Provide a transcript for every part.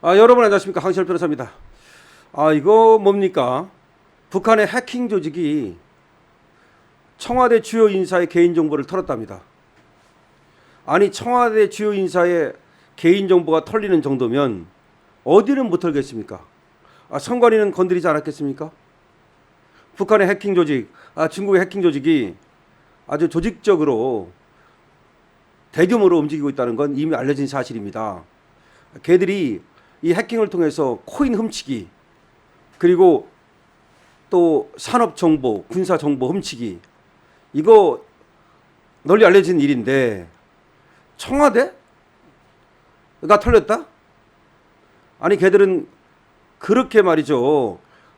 여러분 안녕하십니까, 강시열 변호사입니다. 이거 뭡니까? 북한의 해킹 조직이 청와대 주요 인사의 개인정보를 털었답니다. 아니, 청와대 주요 인사의 개인정보가 털리는 정도면 어디는 못 털겠습니까? 선관위는 건드리지 않았겠습니까? 북한의 해킹 조직, 중국의 해킹 조직이 아주 조직적으로 대규모로 움직이고 있다는 건 이미 알려진 사실입니다. 걔들이 이 해킹을 통해서 코인 훔치기, 그리고 또 산업 정보, 군사 정보 훔치기, 이거 널리 알려진 일인데 청와대가 털렸다? 아니, 걔들은 그렇게 말이죠,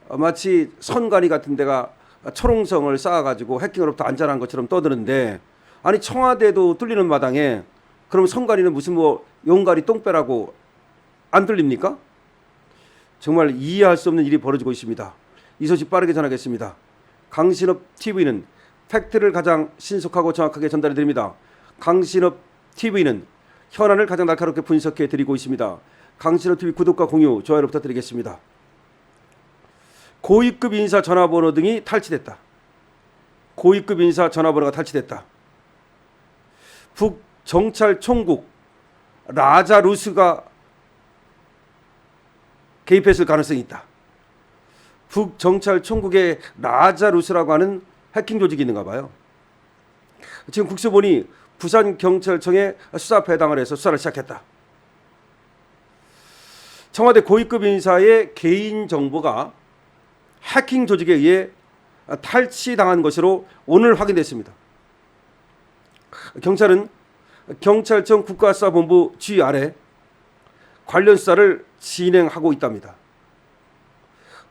마치 선관위 같은 데가 초롱성을 쌓아가지고 해킹으로부터 안전한 것처럼 떠드는데, 아니, 청와대도 뚫리는 마당에 그럼 선관위는 무슨 뭐 용가리 똥배라고 안 들립니까? 정말 이해할 수 없는 일이 벌어지고 있습니다. 이 소식 빠르게 전하겠습니다. 강신업 TV는 팩트를 가장 신속하고 정확하게 전달해 드립니다. 강신업 TV는 현안을 가장 날카롭게 분석해 드리고 있습니다. 강신업 TV 구독과 공유, 좋아요를 부탁드리겠습니다. 고위급 인사 전화번호 등이 탈취됐다. 고위급 인사 전화번호가 탈취됐다. 북정찰총국 라자루스가 개입했을 가능성이 있다. 북정찰총국의 라자루스라고 하는 해킹 조직이 있는가 봐요. 지금 국수본이 부산경찰청에 수사 배당을 해서 수사를 시작했다. 청와대 고위급 인사의 개인정보가 해킹 조직에 의해 탈취당한 것으로 오늘 확인됐습니다. 경찰은 경찰청 국가수사본부 지휘 아래 관련 수사를 진행하고 있답니다.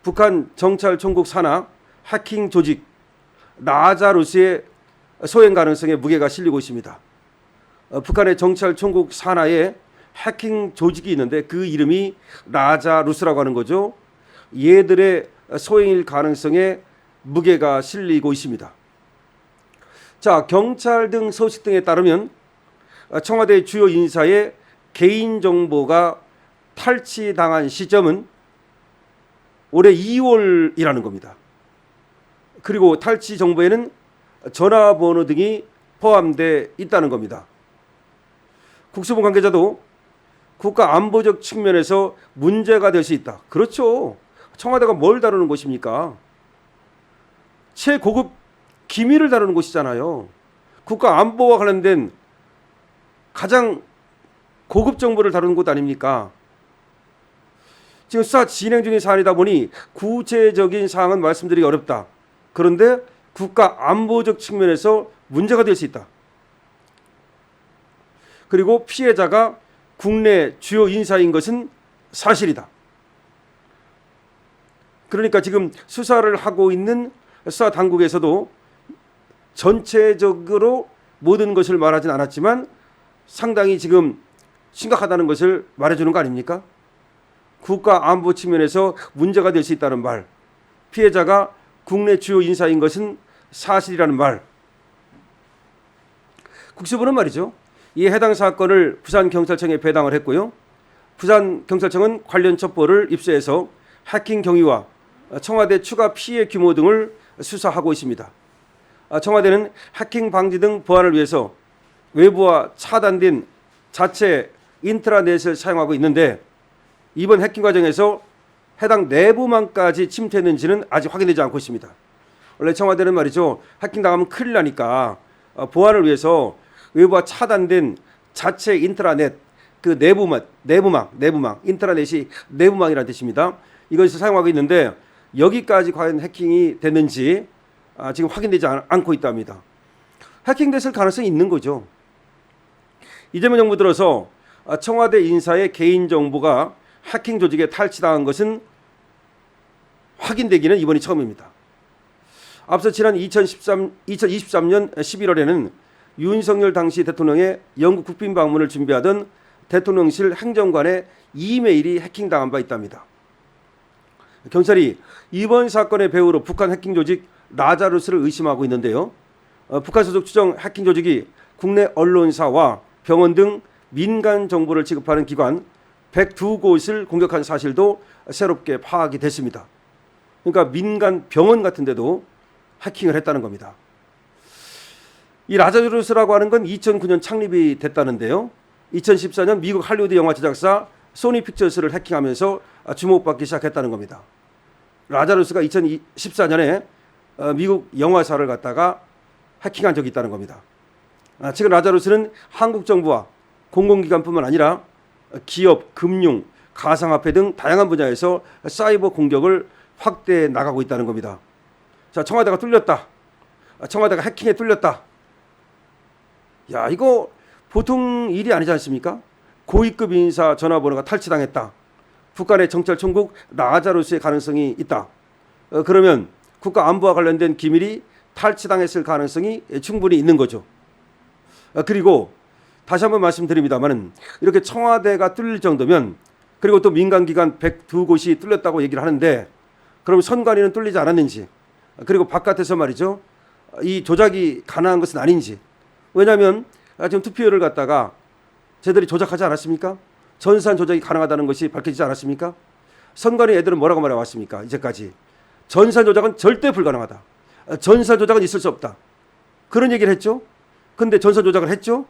북한 정찰총국 산하 해킹 조직 라자루스의 소행 가능성에 무게가 실리고 있습니다. 북한의 정찰총국 산하에 해킹 조직이 있는데 그 이름이 라자루스라고 하는 거죠. 얘들의 소행일 가능성에 무게가 실리고 있습니다. 자, 경찰 등 소식 등에 따르면 청와대 주요 인사의 개인정보가 탈취당한 시점은 올해 2월이라는 겁니다. 그리고 탈취 정보에는 전화번호 등이 포함되어 있다는 겁니다. 국수본 관계자도 국가 안보적 측면에서 문제가 될 수 있다. 그렇죠. 청와대가 뭘 다루는 곳입니까? 최고급 기밀을 다루는 곳이잖아요. 국가 안보와 관련된 가장 고급 정보를 다루는 곳 아닙니까? 지금 수사 진행 중인 사안이다 보니 구체적인 사항은 말씀드리기 어렵다. 그런데 국가 안보적 측면에서 문제가 될 수 있다. 그리고 피해자가 국내 주요 인사인 것은 사실이다. 그러니까 지금 수사를 하고 있는 수사 당국에서도 전체적으로 모든 것을 말하진 않았지만 상당히 지금 심각하다는 것을 말해주는 거 아닙니까? 국가 안보 측면에서 문제가 될 수 있다는 말, 피해자가 국내 주요 인사인 것은 사실이라는 말. 국수부는 말이죠, 이 해당 사건을 부산경찰청에 배당을 했고요. 부산경찰청은 관련 첩보를 입수해서 해킹 경위와 청와대 추가 피해 규모 등을 수사하고 있습니다. 청와대는 해킹 방지 등 보안을 위해서 외부와 차단된 자체 인트라넷을 사용하고 있는데 이번 해킹 과정에서 해당 내부망까지 침투했는지는 아직 확인되지 않고 있습니다. 원래 청와대는 말이죠, 해킹 당하면 큰일 나니까 보안을 위해서 외부와 차단된 자체 인트라넷, 그 내부망, 인트라넷이 내부망이라는 뜻입니다. 이것을 사용하고 있는데 여기까지 과연 해킹이 됐는지 지금 확인되지 않고 있답니다. 해킹됐을 가능성이 있는 거죠. 이재명 정부 들어서 청와대 인사의 개인정보가 해킹 조직에 탈취당한 것은 확인되기는 이번이 처음입니다. 앞서 지난 2023년 11월에는 윤석열 당시 대통령의 영국 국빈 방문을 준비하던 대통령실 행정관의 이메일이 해킹당한 바 있답니다. 경찰이 이번 사건의 배후로 북한 해킹 조직 라자루스를 의심하고 있는데요. 북한 소속 추정 해킹 조직이 국내 언론사와 병원 등 민간 정보를 취급하는 기관 102곳을 공격한 사실도 새롭게 파악이 됐습니다. 그러니까 민간 병원 같은 데도 해킹을 했다는 겁니다. 이 라자루스라고 하는 건 2009년 창립이 됐다는데요. 2014년 미국 할리우드 영화 제작사 소니 픽처스를 해킹하면서 주목받기 시작했다는 겁니다. 라자루스가 2014년에 미국 영화사를 갖다가 해킹한 적이 있다는 겁니다. 지금 라자루스는 한국 정부와 공공기관뿐만 아니라 기업, 금융, 가상화폐 등 다양한 분야에서 사이버 공격을 확대해 나가고 있다는 겁니다. 자, 청와대가 뚫렸다. 청와대가 해킹에 뚫렸다. 야, 이거 보통 일이 아니지 않습니까? 고위급 인사 전화번호가 탈취당했다. 북한의 정찰총국 라자루스의 가능성이 있다. 그러면 국가 안보와 관련된 기밀이 탈취당했을 가능성이 충분히 있는 거죠. 그리고 다시 한번 말씀드립니다만 이렇게 청와대가 뚫릴 정도면, 그리고 또 민간기관 102곳이 뚫렸다고 얘기를 하는데, 그럼 선관위는 뚫리지 않았는지, 그리고 바깥에서 말이죠, 이 조작이 가능한 것은 아닌지. 왜냐하면 지금 투표율을 갖다가 쟤들이 조작하지 않았습니까? 전산 조작이 가능하다는 것이 밝혀지지 않았습니까? 선관위 애들은 뭐라고 말해왔습니까? 이제까지 전산 조작은 절대 불가능하다. 전산 조작은 있을 수 없다. 그런 얘기를 했죠. 근데 전산 조작을 했죠?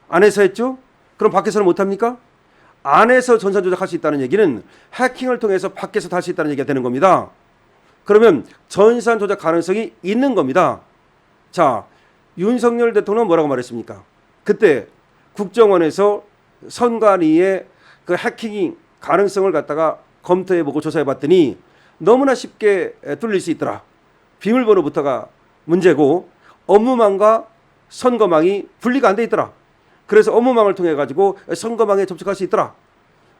안에서 했죠? 그럼 밖에서는 못합니까? 안에서 전산 조작할 수 있다는 얘기는 해킹을 통해서 밖에서도 할 수 있다는 얘기가 되는 겁니다. 그러면 전산 조작 가능성이 있는 겁니다. 자, 윤석열 대통령은 뭐라고 말했습니까? 그때 국정원에서 선관위의 그 해킹 가능성을 갖다가 검토해보고 조사해봤더니 너무나 쉽게 뚫릴 수 있더라. 비밀번호부터가 문제고 업무망과 선거망이 분리가 안 돼 있더라. 그래서 업무망을 통해 가지고 선거망에 접촉할 수 있더라.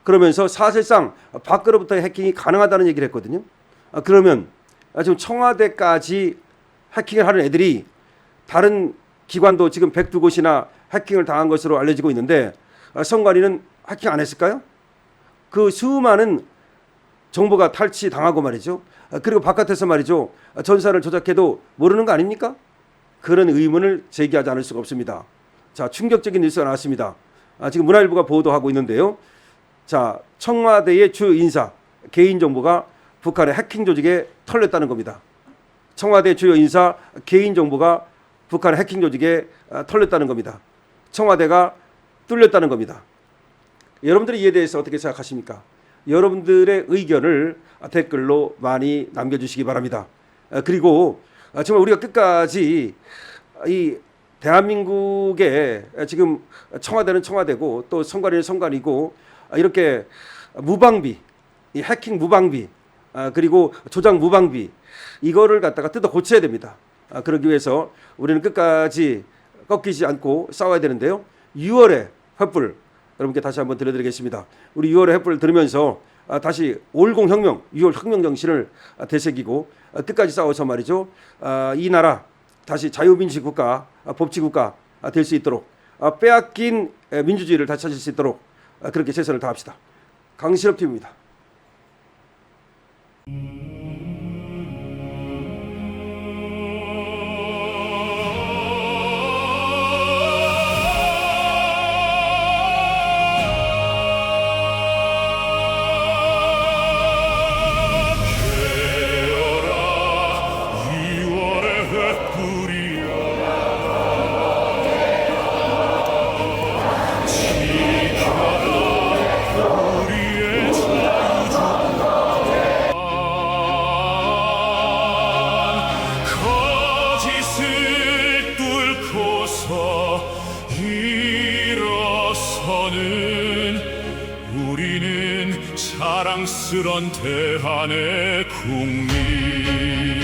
그러면서 사실상 밖으로부터의 해킹이 가능하다는 얘기를 했거든요. 그러면 지금 청와대까지 해킹을 하는 애들이 다른 기관도 지금 102곳이나 해킹을 당한 것으로 알려지고 있는데, 선관위는 해킹 안 했을까요? 그 수많은 정보가 탈취당하고 말이죠. 그리고 바깥에서 말이죠, 전산을 조작해도 모르는 거 아닙니까? 그런 의문을 제기하지 않을 수가 없습니다. 자, 충격적인 뉴스가 나왔습니다. 지금 문화일보가 보도하고 있는데요. 자, 청와대의 주요 인사 개인정보가 북한의 해킹 조직에 털렸다는 겁니다. 청와대 주요 인사 개인정보가 북한의 해킹 조직에 털렸다는 겁니다. 청와대가 뚫렸다는 겁니다. 여러분들이 이에 대해서 어떻게 생각하십니까? 여러분들의 의견을 댓글로 많이 남겨주시기 바랍니다. 그리고 정말 우리가 끝까지 이 대한민국의 지금 청와대는 청와대고 또 선관위는 선관위고 이렇게 무방비, 이 해킹 무방비, 그리고 조작 무방비, 이거를 갖다가 뜯어 고쳐야 됩니다. 그러기 위해서 우리는 끝까지 꺾이지 않고 싸워야 되는데요. 6월의 횃불 여러분께 다시 한번 들려드리겠습니다. 우리 6월의 횃불을 들으면서 다시 5.10 혁명, 6월 혁명 정신을 되새기고 끝까지 싸워서 말이죠. 이 나라 다시 자유민주주의 국가, 법치국가 될 수 있도록, 빼앗긴 민주주의를 다시 찾을 수 있도록 그렇게 최선을 다합시다. 강신업 TV입니다. 우리는 자랑스런 대한의 국민.